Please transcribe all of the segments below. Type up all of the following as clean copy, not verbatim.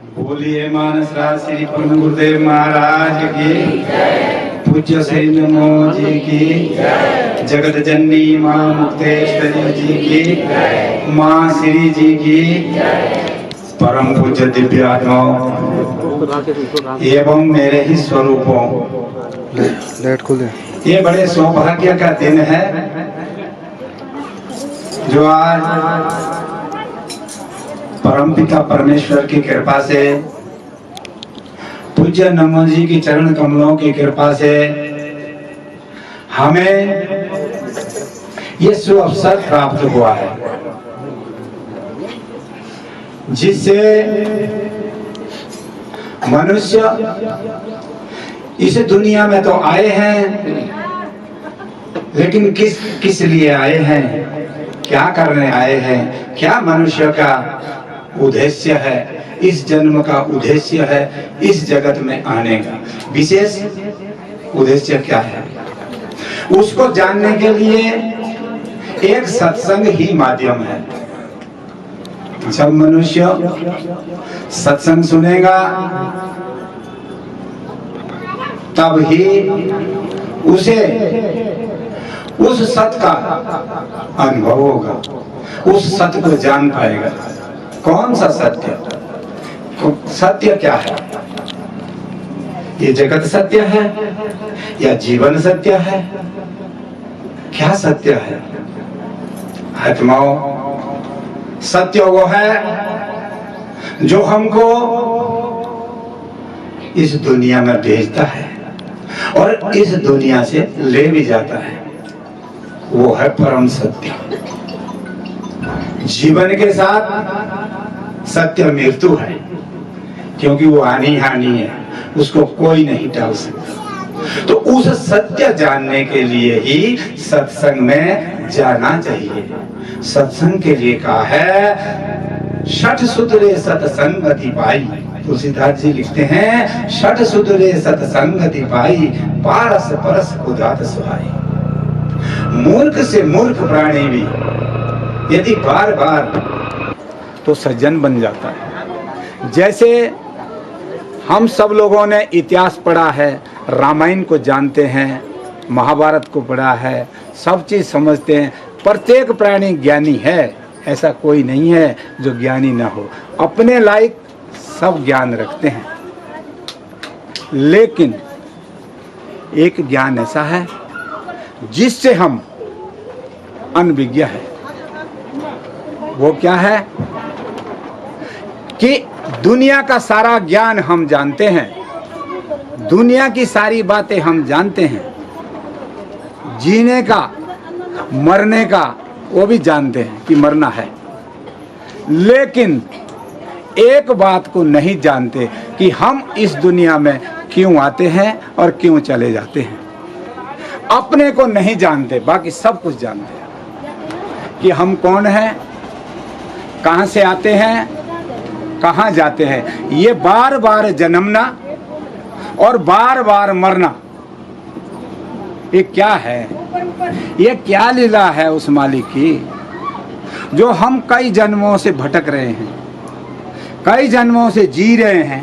बोलिए मानस राज श्री परम गुरुदेव महाराज की, पूज्य श्री नमो जी की, जगत जननी माँ मुक्तेश्वरी जी की, माँ श्री जी की, परम पूज्य दिव्य आत्माओं एवं मेरे ही स्वरूपों, लाइट खोल दे। ये बड़े सौभाग्य का दिन है जो आज परमपिता परमेश्वर की कृपा से, पूज्य नमो जी की चरण कमलों की कृपा से हमें ये शुभ अवसर प्राप्त हुआ है, जिससे मनुष्य इस दुनिया में तो आए हैं, लेकिन किस लिए आए हैं, क्या करने आए हैं, क्या मनुष्य का उद्देश्य है, इस जन्म का उद्देश्य है, इस जगत में आने का विशेष उद्देश्य क्या है, उसको जानने के लिए एक सत्संग ही माध्यम है। जब मनुष्य सत्संग सुनेगा तब ही उसे उस सत्य का अनुभव होगा, उस सत्य को जान पाएगा। कौन सा सत्य? सत्य क्या है? ये जगत सत्य है या जीवन सत्य है? क्या सत्य है? आत्माओं, सत्य वो है जो हमको इस दुनिया में भेजता है और इस दुनिया से ले भी जाता है, वो है परम सत्य। जीवन के साथ सत्य मृत्यु है, क्योंकि वो आनी हानि है, उसको कोई नहीं टाल सकता। तो उस सत्य जानने के लिए ही सत्संग में जाना चाहिए। सत्संग के लिए कहा है, षठ सुधरे सत्संगति पाई। तुलसीदास जी लिखते हैं, षठ सुधरे सत्संगति पाई, पारस परस उदात सुहाई। मूर्ख से मूर्ख प्राणी भी यदि बार बार तो सज्जन बन जाता है। जैसे हम सब लोगों ने इतिहास पढ़ा है, रामायण को जानते हैं, महाभारत को पढ़ा है, सब चीज समझते हैं। प्रत्येक प्राणी ज्ञानी है, ऐसा कोई नहीं है जो ज्ञानी ना हो। अपने लायक सब ज्ञान रखते हैं, लेकिन एक ज्ञान ऐसा है जिससे हम अनभिज्ञ है। वो क्या है कि दुनिया का सारा ज्ञान हम जानते हैं, दुनिया की सारी बातें हम जानते हैं, जीने का मरने का वो भी जानते हैं कि मरना है, लेकिन एक बात को नहीं जानते कि हम इस दुनिया में क्यों आते हैं और क्यों चले जाते हैं। अपने को नहीं जानते, बाकी सब कुछ जानते हैं कि हम कौन हैं, कहां से आते हैं, कहां जाते हैं। ये बार बार जन्मना और बार बार मरना, ये क्या है? ये क्या लीला है उस मालिक की, जो हम कई जन्मों से भटक रहे हैं, कई जन्मों से जी रहे हैं।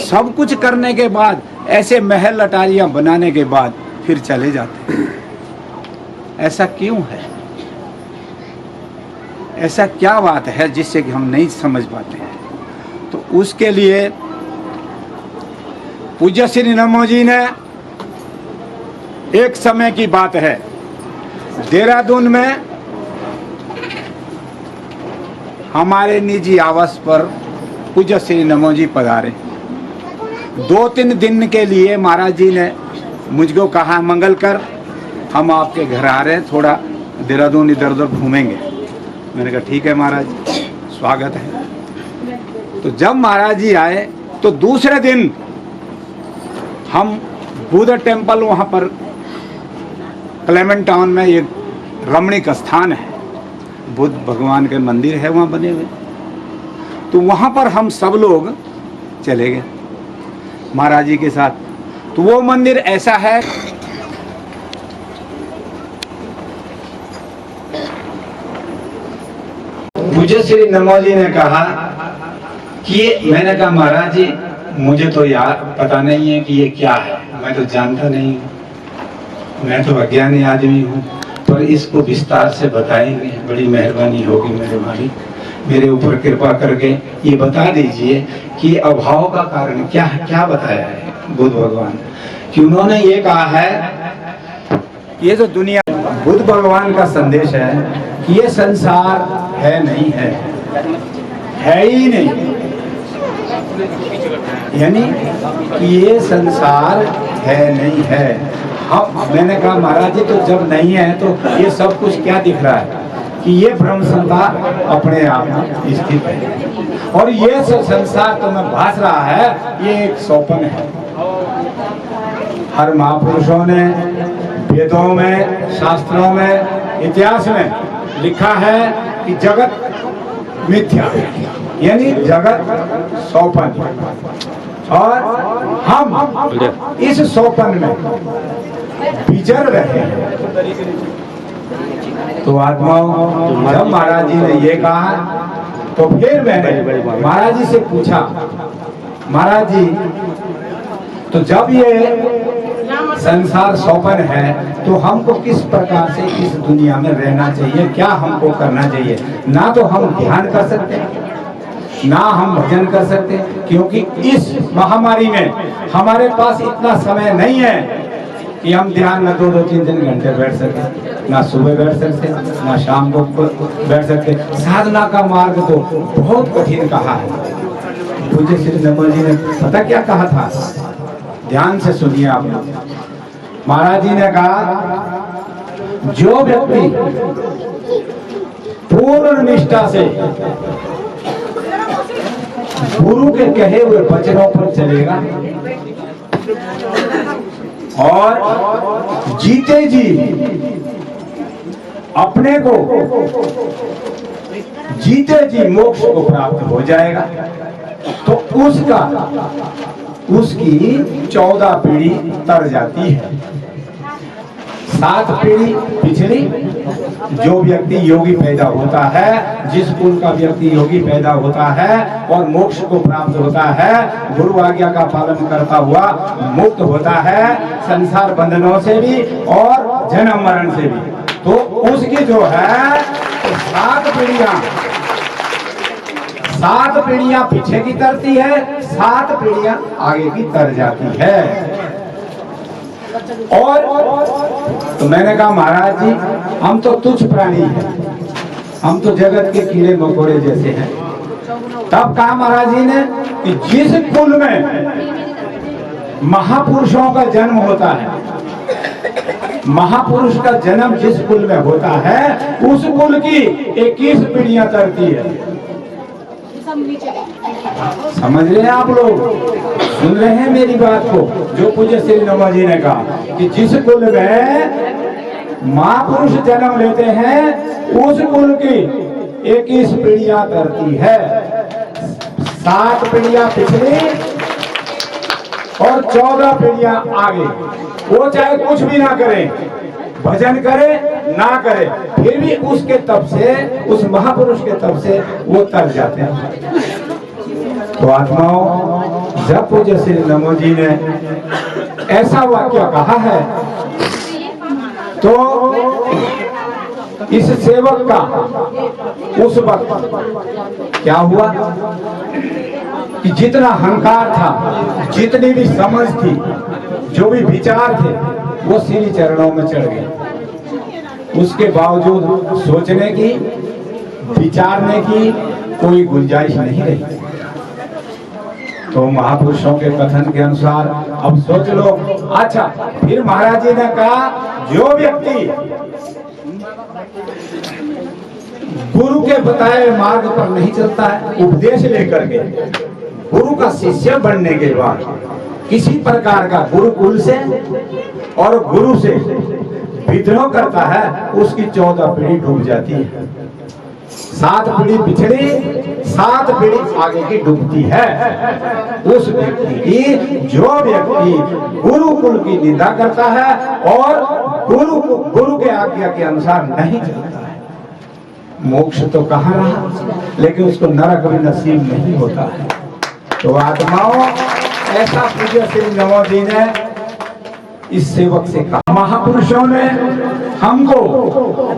सब कुछ करने के बाद, ऐसे महल अटारियां बनाने के बाद फिर चले जाते हैं। ऐसा क्यों है? ऐसा क्या बात है जिससे कि हम नहीं समझ पाते हैं? तो उसके लिए पूज्य श्री नमो जी ने, एक समय की बात है, देहरादून में हमारे निजी आवास पर पूज्य श्री नमो जी पधारे। 2-3 दिन के लिए महाराज जी ने मुझको कहा, मंगल कर हम आपके घर आ रहे हैं, थोड़ा देहरादून इधर उधर घूमेंगे। मैंने कहा ठीक है महाराज, स्वागत है। तो जब महाराज जी आए तो दूसरे दिन हम बुद्ध टेम्पल, वहाँ पर क्लेमेंट टाउन में एक रमणीक स्थान है, बुद्ध भगवान के मंदिर है वहाँ बने हुए, तो वहाँ पर हम सब लोग चले गए महाराज जी के साथ। तो वो मंदिर ऐसा है, पूज्य श्री नमो जी ने कहा कि मैंने कहा महाराज जी मुझे तो यार पता नहीं है कि ये क्या है, मैं तो जानता नहीं हूँ, मैं तो अज्ञानी आदमी हूँ, पर इसको विस्तार से बताएंगे, बड़ी मेहरबानी होगी मेरे मालिक, मेरे ऊपर कृपा करके ये बता दीजिए कि अभाव का कारण क्या है। क्या बताया है बुद्ध भगवान कि उन्होंने ये कहा है, ये जो दुनिया, बुद्ध भगवान का संदेश है कि ये संसार है नहीं है ही नहीं, यानी कि ये संसार है नहीं है। हम, मैंने कहा महाराज जी तो जब नहीं है तो ये सब कुछ क्या दिख रहा है कि ये ब्रह्म संसार अपने आप में स्थित है, और ये संसार तो में भास रहा है, ये एक स्वप्न है। हर महापुरुषों ने वेदों में, शास्त्रों में, इतिहास में लिखा है कि जगत मिथ्या, यानी जगत स्वप्न, और हम इस स्वप्न में विचर रहे हैं। तो आत्माओं, जब महाराज जी ने ये कहा तो फिर मैंने महाराज जी से पूछा, महाराज जी तो जब ये संसार स्वप्न है तो हमको किस प्रकार से इस दुनिया में रहना चाहिए, क्या हमको करना चाहिए? ना तो हम ध्यान कर सकते, ना हम भजन कर सकते, क्योंकि इस महामारी में हमारे पास इतना समय नहीं है कि हम ध्यान में 2-2, 3-3 घंटे बैठ सकते, ना सुबह बैठ सकते, ना शाम को बैठ सकते। साधना का मार्ग तो बहुत कठिन कहा है। पूज्य श्री नमो जी ने पता क्या कहा था, ध्यान से सुनिए आप। महाराज जी ने कहा जो व्यक्ति पूर्ण निष्ठा से गुरु के कहे हुए वचनों पर चलेगा और जीते जी अपने को जीते जी मोक्ष को प्राप्त हो जाएगा, तो उसकी 14 पीढ़ी तर जाती है। 7 पीढ़ी पिछली, जो व्यक्ति योगी पैदा होता है, जिस कुल का व्यक्ति योगी पैदा होता है और मोक्ष को प्राप्त होता है, गुरु आज्ञा का पालन करता हुआ मुक्त होता है संसार बंधनों से भी और जन्म मरण से भी, तो उसकी जो है 7 पीढ़ियां पीछे की तरती है, 7 पीढ़ियां आगे की तर जाती है। और तो मैंने कहा महाराज जी हम तो तुच्छ प्राणी हैं, हम तो जगत के कीड़े मकोड़े जैसे हैं। तब कहा महाराज जी ने कि जिस कुल में महापुरुषों का जन्म होता है, महापुरुष का जन्म जिस कुल में होता है, उस कुल की 21 पीढ़ियां तरती है। समझ रहे हैं आप लोग, सुन रहे हैं मेरी बात को? जो पूज्य श्री नमो जी ने कहा कि जिस कुल में महापुरुष जन्म लेते हैं, उस कुल की 21 पीढ़ियां तरती है। 7 पीढ़ियां पिछली और 14 पीढ़ियां आगे। वो चाहे कुछ भी ना करे, भजन करे ना करे, फिर भी उसके तप से, उस महापुरुष के तप से वो तर जाते हैं। तो आत्माओं, जब पूज्य श्री नमो जी ने ऐसा वाक्य कहा है, तो इस सेवक का उस वक्त क्या हुआ कि जितना अहंकार था, जितनी भी समझ थी, जो भी विचार थे, वो श्री चरणों में चढ़ गए। उसके बावजूद सोचने की, विचारने की कोई गुंजाइश नहीं रही। तो महापुरुषों के कथन के अनुसार अब सोच लो। अच्छा, फिर महाराज जी ने कहा जो व्यक्ति गुरु के बताए मार्ग पर नहीं चलता है, उपदेश लेकर के गुरु का शिष्य बनने के बाद किसी प्रकार का गुरुकुल से और गुरु से विद्रोह करता है, उसकी 14 पीढ़ी डूब जाती है। 7 पीढ़ी पिछड़ी, 7 पीढ़ी आगे की डूबती है। उस व्यक्ति की, जो व्यक्ति गुरुकुल की निंदा करता है और गुरु के आज्ञा के अनुसार नहीं चलता है, मोक्ष तो कहाँ रहा, लेकिन उसको नरक भी नसीब नहीं होता है। तो आत्माओं, ऐसा पूज्य श्री नमोजी ने इस सेवक से कहा। महापुरुषों ने हमको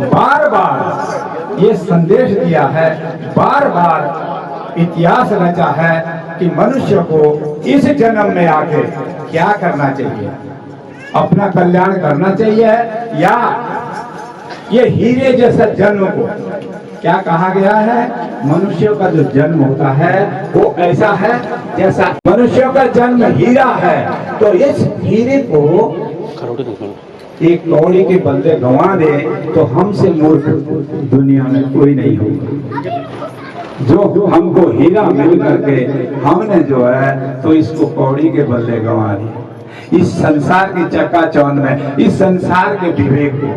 बार बार ये संदेश दिया है, बार बार इतिहास रचा है कि मनुष्य को इस जन्म में आके क्या करना चाहिए, अपना कल्याण करना चाहिए, या ये हीरे जैसा जन्म को, क्या कहा गया है, मनुष्य का जो जन्म होता है वो ऐसा है जैसा मनुष्य का जन्म हीरा है, तो इस हीरे को एक कौड़ी के बदले गंवा दे तो हमसे मूर्ख दुनिया में कोई नहीं होगा। जो हमको हीरा मिल करके हमने जो है तो इसको कौड़ी के बदले गंवा दिया। इस संसार की चकाचौंध में, इस संसार के विवेक को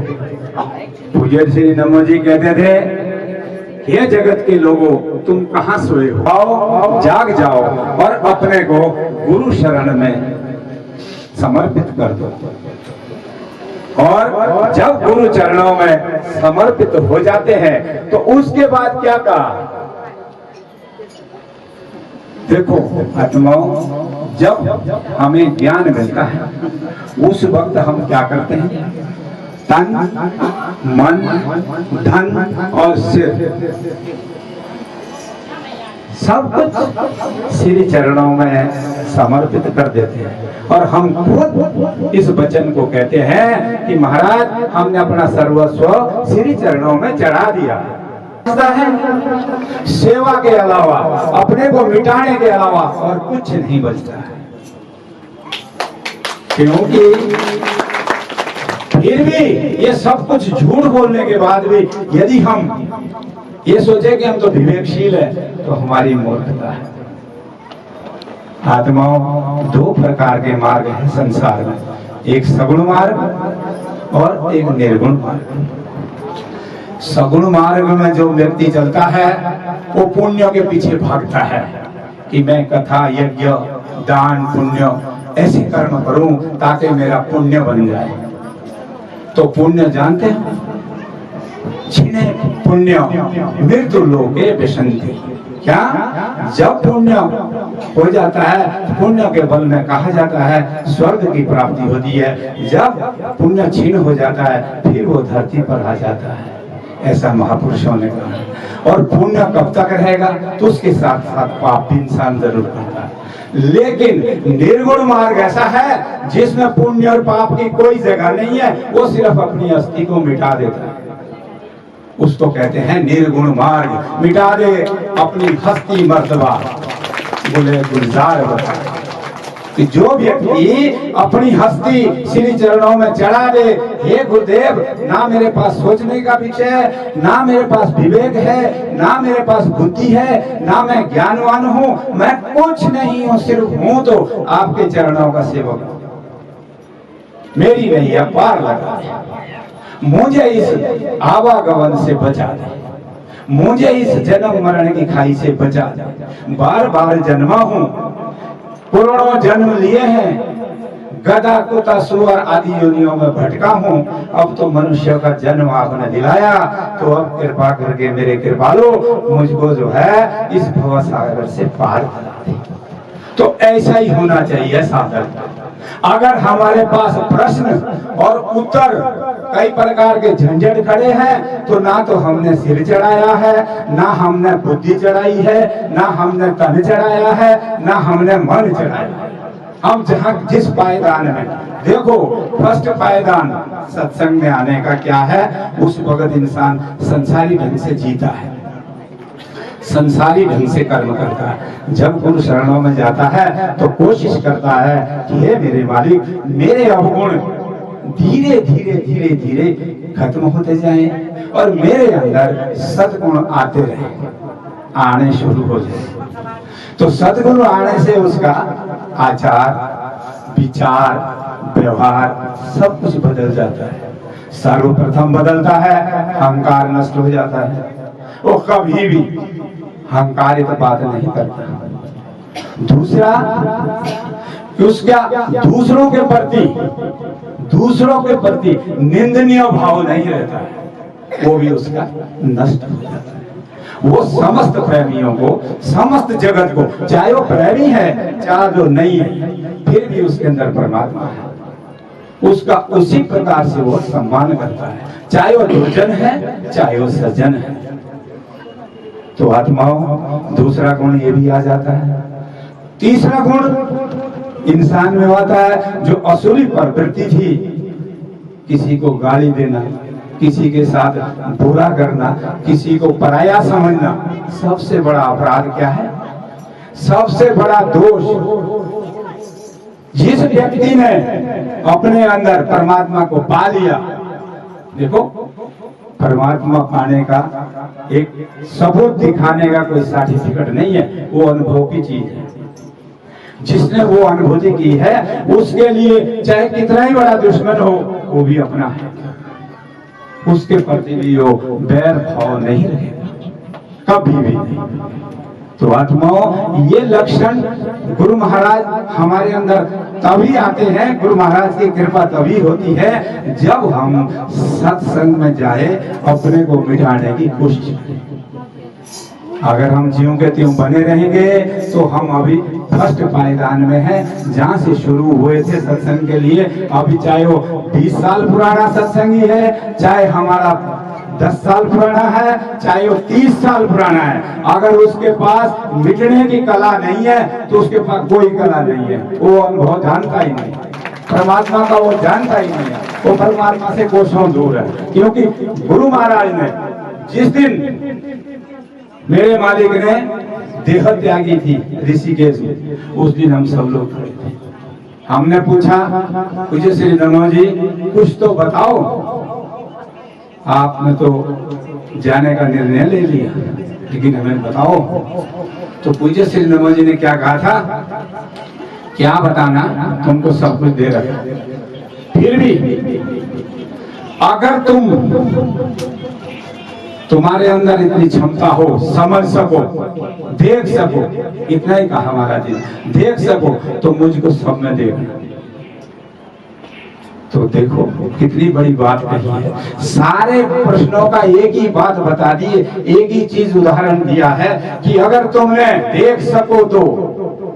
पूज्य श्री नमोजी कहते थे, हे जगत के लोगों, तुम कहाँ सोए हो, आओ जाग जाओ और अपने को गुरु शरण में समर्पित कर दो। और जब गुरु चरणों में समर्पित हो जाते हैं तो उसके बाद क्या कहा, देखो आत्माओं, जब हमें ज्ञान मिलता है उस वक्त हम क्या करते हैं, तन मन धन और सिर सब कुछ श्री चरणों में समर्पित कर देते हैं। और हम खुद इस वचन को कहते हैं कि महाराज, हमने अपना सर्वस्व श्री चरणों में चढ़ा दिया है। सेवा के अलावा, अपने को मिटाने के अलावा और कुछ नहीं बचता है। क्योंकि फिर भी ये सब कुछ झूठ बोलने के बाद भी यदि हम ये सोचे कि हम तो विवेकशील है, तो हमारी मूर्खता है। आत्माओं, दो प्रकार के मार्ग हैं संसार में, एक सगुण मार्ग और एक निर्गुण मार्ग। सगुण मार्ग में जो व्यक्ति चलता है वो पुण्य के पीछे भागता है कि मैं कथा यज्ञ दान पुण्य ऐसे कर्म करूं ताकि मेरा पुण्य बन जाए। तो पुण्य जानते हैं, छिने पुण्य मृत्यु लोके विशन्ति। क्या, जब पुण्य हो जाता है, पुण्य के बल में कहा जाता है स्वर्ग की प्राप्ति होती है। जब पुण्य छीन हो जाता है फिर वो धरती पर आ जाता है, ऐसा महापुरुषों ने कहा। और पुण्य कब तक रहेगा, तो उसके साथ साथ पाप भी इंसान जरूर करता है। लेकिन निर्गुण मार्ग ऐसा है जिसमें पुण्य और पाप की कोई जगह नहीं है, वो सिर्फ अपनी अस्थि को मिटा देता है। उसको कहते हैं निर्गुण मार्ग। मिटा दे अपनी हस्ती मर्तबा, बोले गुलजार बता कि जो व्यक्ति अपनी हस्ती श्री चरणों में चढ़ा दे, हे गुरुदेव, ना मेरे पास सोचने का विषय, ना मेरे पास विवेक है, ना मेरे पास बुद्धि है, ना मैं ज्ञानवान हूँ, मैं कुछ नहीं हूँ, सिर्फ हूँ तो आपके चरणों का सेवक हूँ। मेरी नैया पार लगा, मुझे इस आवागमन से बचा दे, मुझे इस जन्म मरण की खाई से बचा दे। बार बार जन्मा हूँ, करोड़ों जन्म लिए हैं, गधा कुत्ता सुअर आदि योनियों में भटका हूँ, अब तो मनुष्य का जन्म आपने दिलाया, तो अब कृपा करके मेरे कृपालु मुझको जो है इस भवसागर से पार करा दे। तो ऐसा ही होना चाहिए साधक। अगर हमारे पास प्रश्न और उत्तर कई प्रकार के झंझट खड़े हैं, तो ना तो हमने सिर चढ़ाया है, ना हमने बुद्धि चढ़ाई है, ना हमने तन चढ़ाया है, ना हमने मन चढ़ाया है। हम जहाँ जिस पायदान में, देखो फर्स्ट पायदान सत्संग में आने का क्या है, उस वक्त इंसान संसारी ढंग से जीता है, संसारी ढंग से कर्म करता है। जब गुरु शरणों में जाता है तो कोशिश करता है कि हे मेरे मालिक, मेरे अवगुण धीरे धीरे धीरे धीरे खत्म होते जाएं और मेरे अंदर सद्गुण आते रहे, आने शुरू हो जाए। तो सद्गुण आने से उसका आचार विचार व्यवहार सब कुछ बदल जाता है। सर्वप्रथम बदलता है, अहंकार नष्ट हो जाता है, वो कभी भी अहंकारित बात नहीं करता। दूसरा, उसका दूसरों के प्रति निंदनीय भाव नहीं रहता है। वो भी उसका नष्ट हो जाता है। वो समस्त प्रेमियों को, समस्त जगत को, चाहे वो प्रेमी है चाहे जो नहीं है, फिर भी उसके अंदर परमात्मा है, उसका उसी प्रकार से वो सम्मान करता है, चाहे वो दुर्जन है चाहे वो सज्जन है। तो आत्माओं, दूसरा गुण ये भी आ जाता है। तीसरा गुण इंसान में आता है जो असुरी प्रवृत्ति थी, किसी को गाली देना, किसी के साथ बुरा करना, किसी को पराया समझना। सबसे बड़ा अपराध क्या है? सबसे बड़ा दोष जिस व्यक्ति ने अपने अंदर परमात्मा को पा लिया, देखो परमात्मा पाने का एक सबूत दिखाने का कोई सर्टिफिकेट नहीं है, वो अनुभव की चीज है। जिसने वो अनुभूति की है उसके लिए चाहे कितना ही बड़ा दुश्मन हो वो भी अपना है, उसके प्रति भी वो बैर भाव नहीं रहेगा कभी भी नहीं। तो आत्माओं, ये लक्षण गुरु महाराज हमारे अंदर तभी आते हैं, गुरु महाराज की कृपा तभी होती है जब हम सत्संग में जाए, अपने को मिटाने की कोशिश करें। अगर हम ज्यों के त्यों बने रहेंगे तो हम अभी फर्स्ट पायदान में हैं, जहाँ से शुरू हुए थे सत्संग के लिए। अभी चाहे वो 20 साल पुराना सत्संगी है, चाहे हमारा 10 साल पुराना है, चाहे वो 30 साल पुराना है, अगर उसके पास मिटने की कला नहीं है तो उसके पास कोई कला नहीं है, वो अनुभव जानता ही नहीं, परमात्मा का वो जानता ही नहीं है, वो परमात्मा से कोसों दूर है। क्योंकि गुरु महाराज ने जिस दिन मेरे मालिक ने देह त्यागी थी ऋषिकेश में, उस दिन हम सब लोग खड़े थे। हमने पूछा, पूज्य श्री नमो जी कुछ तो बताओ, आपने तो जाने का निर्णय ले लिया, लेकिन हमें बताओ। तो पूज्य श्री नमो जी ने क्या कहा था, क्या बताना, तुमको सब कुछ दे रखा, फिर भी अगर तुम्हारे अंदर इतनी क्षमता हो, समझ सको, देख सको, इतना ही कहा महाराज जी, देख सको तो मुझको सब में देखना। तो देखो कितनी बड़ी बात कही है। सारे प्रश्नों का एक ही बात बता दी, एक ही चीज उदाहरण दिया है कि अगर तुमने देख सको तो,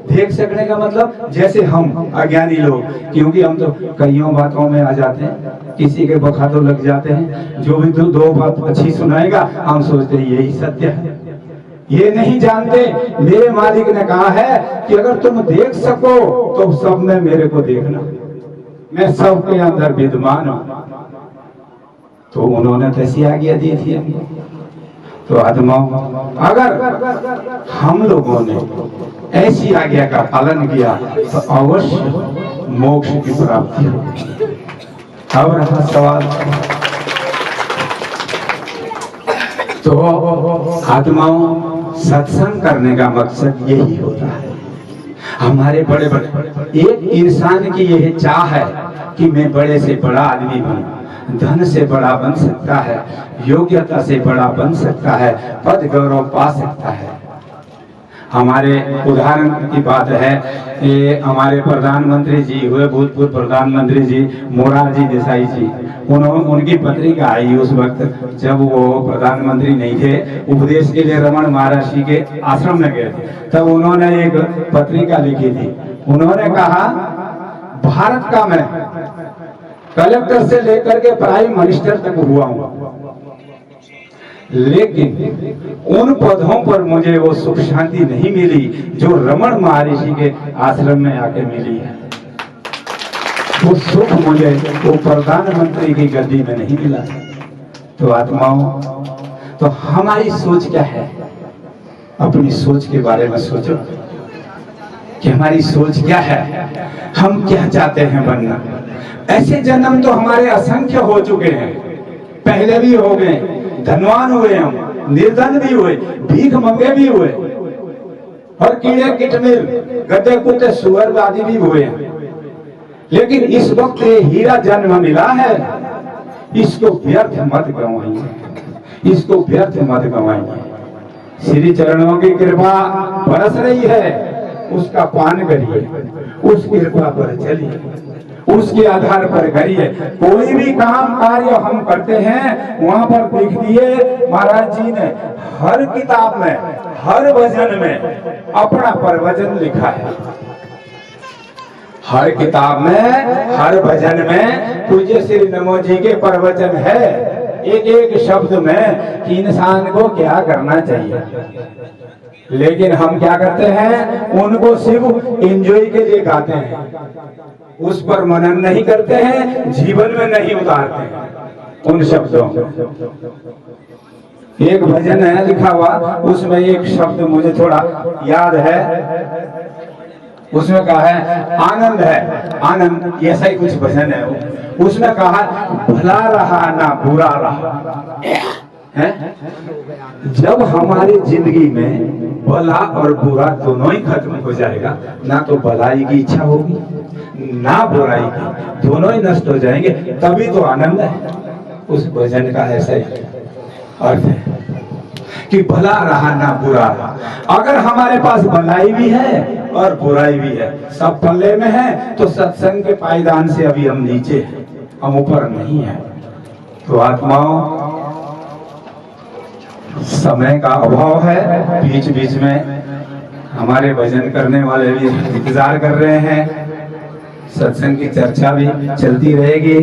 देख सकने का मतलब जैसे हम अज्ञानी लोग, क्योंकि हम तो कईयों बातों में आ जाते हैं, किसी के बखातों लग जाते हैं, जो भी दो बात अच्छी सुनाएगा हम सोचते हैं यही सत्य है, ये नहीं जानते। मेरे मालिक ने कहा है कि अगर तुम देख सको तो सब में मेरे को देखना, मैं सबके अंदर विद्यमान हूं। तो उन्होंने कैसी आज्ञा दी थी। तो आत्माओं, अगर हम लोगों ने ऐसी आज्ञा का पालन किया तो अवश्य मोक्ष की प्राप्ति होगी। अब रहा सवाल, तो आत्माओं, सत्संग करने का मकसद यही होता है। हमारे बड़े बड़े एक इंसान की यह चाह है कि मैं बड़े से बड़ा आदमी बनूं, धन से बड़ा बन सकता है, योग्यता से बड़ा बन सकता है, पद गौरव पा सकता है। हमारे उदाहरण की बात है, ये हमारे प्रधानमंत्री जी हुए, भूतपूर्व प्रधानमंत्री जी मोरारजी देसाई जी, उनकी पत्रिका आई उस वक्त जब वो प्रधानमंत्री नहीं थे, उपदेश के लिए रमन महर्षि के आश्रम में गए थे, तब उन्होंने एक पत्रिका लिखी थी। उन्होंने कहा, भारत का मैं कलेक्टर से लेकर के प्राइम मिनिस्टर तक हुआ हूं, लेकिन उन पदों पर मुझे वो सुख शांति नहीं मिली जो रमन महर्षि के आश्रम में आके मिली है। वो सुख मुझे वो प्रधानमंत्री की गद्दी में नहीं मिला। तो आत्माओं, तो हमारी सोच क्या है? अपनी सोच के बारे में सोचो कि हमारी सोच क्या है, हम क्या चाहते हैं बनना। ऐसे जन्म तो हमारे असंख्य हो चुके हैं, पहले भी हो गए, धनवान हुए, हम निर्धन भी हुए, भीख मंगे भी हुए, और कीड़े किटमिर, गधे कुत्ते सुअर आदि भी हुए हैं। लेकिन इस वक्त ये हीरा जन्म मिला है, इसको व्यर्थ मत गंवाइए, इसको व्यर्थ मत गंवाइए। श्री चरणों की कृपा बरस रही है, उसका पान करिए, उस कृपा पर चलिए, उसके आधार पर करिए। कोई भी काम कार्य हम करते हैं वहां पर देख दिए महाराज जी ने हर किताब में, हर भजन में अपना प्रवचन लिखा है। हर किताब में, हर भजन में पूज्य श्री नमो जी के प्रवचन है, एक एक शब्द में कि इंसान को क्या करना चाहिए। लेकिन हम क्या करते हैं, उनको सिर्फ एंजॉय के लिए गाते हैं, उस पर मनन नहीं करते हैं, जीवन में नहीं उतारते हैं उन शब्दों। एक भजन है लिखा हुआ, उसमें एक शब्द मुझे थोड़ा याद है, उसमें कहा है आनंद है, आनंद, ऐसा ही कुछ भजन है। उसमें कहा भला रहा ना बुरा रहा है। जब हमारी जिंदगी में भला और बुरा दोनों ही खत्म हो जाएगा, ना तो भलाई की इच्छा होगी ना बुराई की, दोनों ही नष्ट हो जाएंगे, तभी तो आनंद है। उस भजन का ऐसा ही अर्थ है कि भला रहा ना बुरा रहा। अगर हमारे पास भलाई भी है और बुराई भी है, सब पल्ले में है, तो सत्संग के पायदान से अभी हम नीचे हैं, हम ऊपर नहीं है। तो आत्माओं, समय का अभाव है, बीच बीच में हमारे भजन करने वाले भी इंतजार कर रहे हैं, सत्संग की चर्चा भी चलती रहेगी,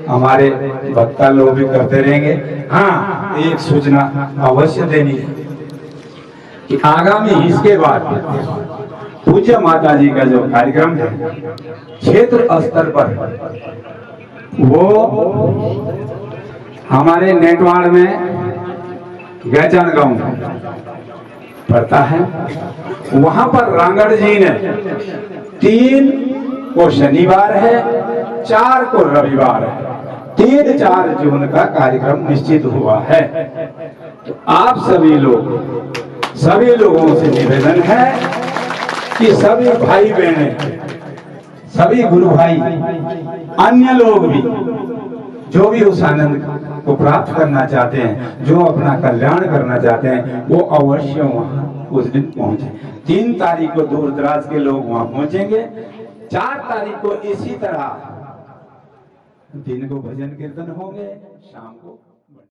हमारे वक्ता लोग भी करते रहेंगे। हाँ, एक सूचना अवश्य देनी है कि आगामी इसके बाद पूज्य माता जी का जो कार्यक्रम है क्षेत्र स्तर पर, वो हमारे नेटवाड़ में गैचान गांव पड़ता है। वहां पर रांगड़ जी ने 3 को शनिवार है, 4 को रविवार है, 3-4 जून का कार्यक्रम निश्चित हुआ है। तो आप सभी लोगों से निवेदन है कि सभी भाई बहनें, सभी गुरु भाई, अन्य लोग भी जो भी उस आनंद को प्राप्त करना चाहते हैं, जो अपना कल्याण करना चाहते हैं, वो अवश्य वहां उस दिन पहुंचे। 3 तारीख को दूर दराज के लोग वहां पहुंचेंगे, 4 तारीख को इसी तरह दिन को भजन कीर्तन होंगे, शाम को